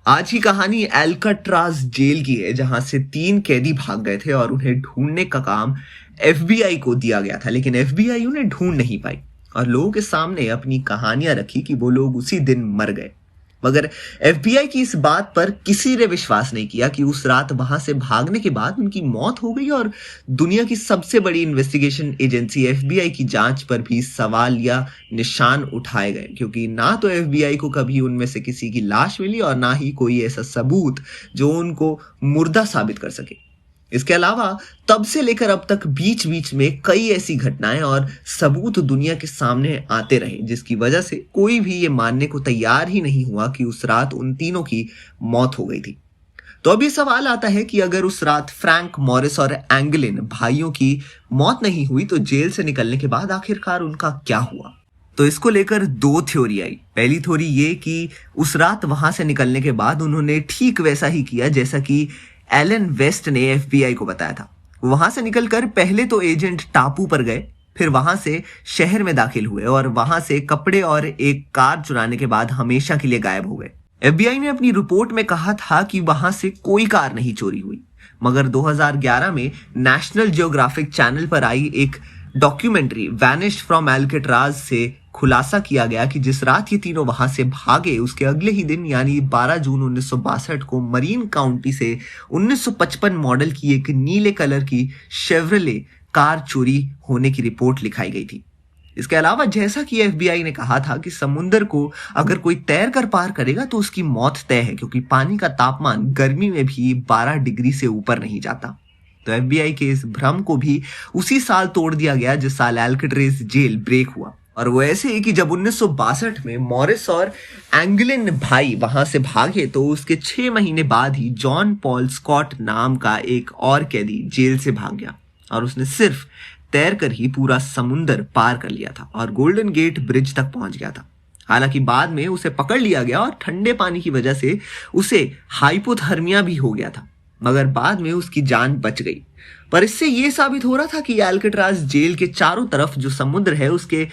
आज की कहानी एल्काट्राज जेल की है, जहां से 3 कैदी भाग गए थे और उन्हें ढूंढने का काम एफबीआई को दिया गया था। लेकिन एफबीआई उन्हें ढूंढ नहीं पाई और लोगों के सामने अपनी कहानियां रखी कि वो लोग उसी दिन मर गए। मगर एफबीआई की इस बात पर किसी ने विश्वास नहीं किया कि उस रात वहां से भागने के बाद उनकी मौत हो गई। और दुनिया की सबसे बड़ी इन्वेस्टिगेशन एजेंसी एफबीआई की जांच पर भी सवाल या निशान उठाए गए, क्योंकि ना तो एफबीआई को कभी उनमें से किसी की लाश मिली और ना ही कोई ऐसा सबूत जो उनको मुर्दा साबित कर सके। इसके अलावा तब से लेकर अब तक बीच बीच में कई ऐसी घटनाएं और सबूत दुनिया के सामने आते रहे, जिसकी वजह से कोई भी ये मानने को तैयार ही नहीं हुआ कि उस रात उन तीनों की मौत हो गई थी। तो अब ये सवाल आता है कि अगर उस रात फ्रैंक मॉरिस और एंगलिन भाइयों की मौत नहीं हुई तो जेल से निकलने के बाद आखिरकार उनका क्या हुआ। तो इसको लेकर 2 थ्योरी आई। पहली थ्योरी ये कि उस रात वहां से निकलने के बाद उन्होंने ठीक वैसा ही किया जैसा कि एलन वेस्ट ने एफबीआई को बताया था। वहां से निकलकर पहले तो एजेंट टापू पर गए, फिर वहां से शहर में दाखिल हुए और वहां से कपड़े और एक कार चुराने के बाद हमेशा के लिए गायब हो गए। एफबीआई ने अपनी रिपोर्ट में कहा था कि वहां से कोई कार नहीं चोरी हुई, मगर 2011 में नेशनल जियोग्राफिक चैनल पर आई एक डॉक्यूमेंट्री वैनिश्ड फ्रॉम एल्काट्राज से खुलासा किया गया कि जिस रात ये तीनों वहां से भागे उसके अगले ही दिन यानी 12 जून 1962 को मरीन काउंटी से 1955 मॉडल की एक नीले कलर की शेवरले कार चोरी होने की रिपोर्ट लिखाई गई थी। इसके अलावा जैसा कि एफबीआई ने कहा था कि समुद्र को अगर कोई तैर कर पार करेगा तो उसकी मौत तय है, क्योंकि पानी का तापमान गर्मी में भी 12 डिग्री से ऊपर नहीं जाता। तो एफबीआई के इस भ्रम को भी उसी साल तोड़ दिया गया जिस साल एल्काट्राज जेल ब्रेक हुआ। और वो ऐसे ही कि जब 1962 में मॉरिस और एंगलिन भाई वहां से भागे तो उसके 6 महीने बाद ही जॉन पॉल स्कॉट नाम का एक और कैदी जेल से भाग गया और उसने सिर्फ तैरकर ही पूरा समुंदर पार कर लिया था और गोल्डन गेट ब्रिज तक पहुंच गया था। हालांकि बाद में उसे पकड़ लिया गया और ठंडे पानी की वजह से उसे हाइपोथर्मिया भी हो गया था, मगर बाद में उसकी जान बच गई। पर इससे यह साबित हो रहा था कि एल्काट्राज जेल के चारों तरफ जो समुद्र है उसके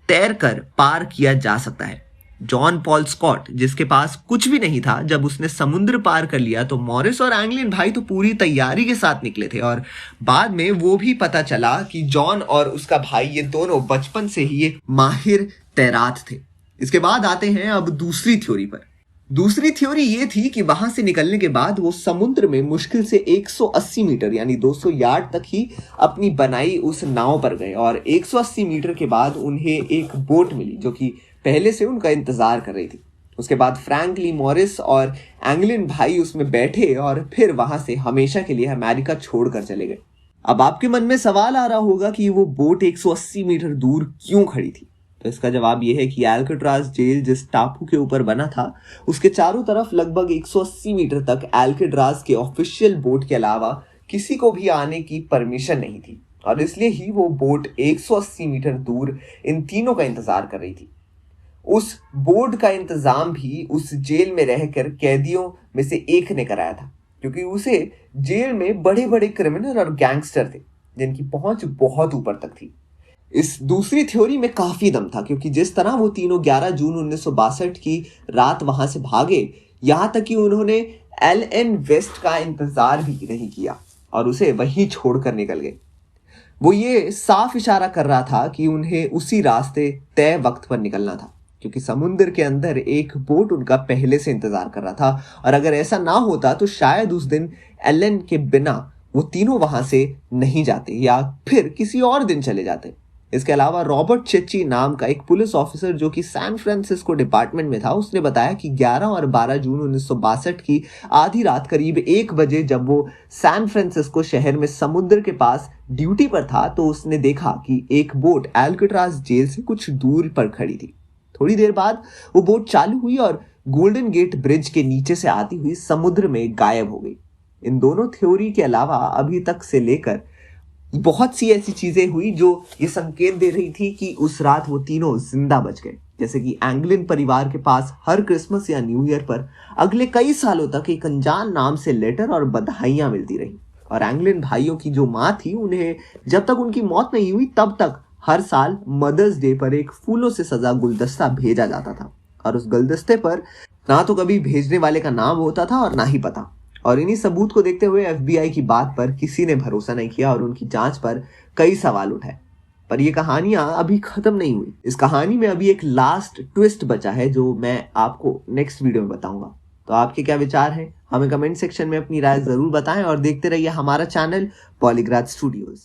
तैरकर पार किया जा सकता है। जॉन पॉल स्कॉट, जिसके पास कुछ भी नहीं था, जब उसने समुद्र पार कर लिया तो मॉरिस और एंगलिन भाई तो पूरी तैयारी के साथ निकले थे और बाद में वो भी पता चला कि जॉन और उसका भाई ये दोनों बचपन से ही एक माहिर तैराक थे। इसके बाद आते हैं अब दूसरी थ्योरी पर। दूसरी थ्योरी ये थी कि वहां से निकलने के बाद वो समुद्र में मुश्किल से 180 मीटर यानी 200 यार्ड तक ही अपनी बनाई उस नाव पर गए और 180 मीटर के बाद उन्हें एक बोट मिली जो कि पहले से उनका इंतजार कर रही थी। उसके बाद फ्रैंक ली मॉरिस और एंगलिन भाई उसमें बैठे और फिर वहां से हमेशा के लिए अमेरिका छोड़कर चले गए। अब आपके मन में सवाल आ रहा होगा कि वो बोट 180 मीटर दूर क्यों खड़ी थी। तो इसका जवाब यह है कि एल्काट्राज जेल जिस टापू के ऊपर बना था उसके चारों तरफ लगभग 180 मीटर तक एल्काट्राज के ऑफिशियल बोट के अलावा किसी को भी आने की परमिशन नहीं थी और इसलिए ही वो बोट 180 मीटर दूर इन तीनों का इंतजार कर रही थी। उस बोट का इंतजाम भी उस जेल में रहकर कैदियों में से एक ने कराया था, क्योंकि उसे जेल में बड़े बड़े क्रिमिनल और गैंगस्टर थे जिनकी पहुंच बहुत ऊपर तक थी। इस दूसरी थ्योरी में काफी दम था, क्योंकि जिस तरह वो तीनों 11 जून 1962 की रात वहां से भागे, यहां तक कि उन्होंने एलन वेस्ट का इंतजार भी नहीं किया और उसे वहीं छोड़कर निकल गए। वो ये साफ इशारा कर रहा था कि उन्हें उसी रास्ते तय वक्त पर निकलना था, क्योंकि समुद्र के अंदर एक बोट उनका पहले से इंतजार कर रहा था और अगर ऐसा ना होता तो शायद उस दिन एलन के बिना वो तीनों वहां से नहीं जाते या फिर किसी और दिन चले जाते। इसके अलावा रॉबर्ट चेची नाम का एक पुलिस ऑफिसर जो कि सैन फ्रांसिस्को डिपार्टमेंट में था, उसने बताया कि 11 और 12 जून 1962 की आधी रात करीब 1 बजे जब वो सैन फ्रांसिस्को शहर में समुद्र के पास ड्यूटी पर था तो उसने देखा कि एक बोट एल्काट्राज जेल से कुछ दूर पर खड़ी थी। थोड़ी देर बाद वो बोट चालू हुई और गोल्डन गेट ब्रिज के नीचे से आती हुई समुद्र में गायब हो गई। इन दोनों थ्योरी के अलावा अभी तक से लेकर बहुत सी ऐसी चीजें हुई जो ये संकेत दे रही थी कि उस रात वो तीनों जिंदा बच गए, जैसे कि एंगलिन परिवार के पास हर क्रिसमस या न्यू ईयर पर अगले कई सालों तक एक अनजान नाम से लेटर और बधाइयां मिलती रही और एंगलिन भाइयों की जो माँ थी उन्हें जब तक उनकी मौत नहीं हुई तब तक हर साल मदर्स डे पर एक फूलों से सजा गुलदस्ता भेजा जाता था और उस गुलदस्ते पर ना तो कभी भेजने वाले का नाम होता था और ना ही पता। और इन्हीं सबूत को देखते हुए FBI की बात पर किसी ने भरोसा नहीं किया और उनकी जांच पर कई सवाल उठाए। पर ये कहानियां अभी खत्म नहीं हुई। इस कहानी में अभी एक लास्ट ट्विस्ट बचा है जो मैं आपको नेक्स्ट वीडियो में बताऊंगा। तो आपके क्या विचार हैं? हमें कमेंट सेक्शन में अपनी राय जरूर बताएं और देखते रहिए हमारा चैनल पॉलीग्राफ स्टूडियोज।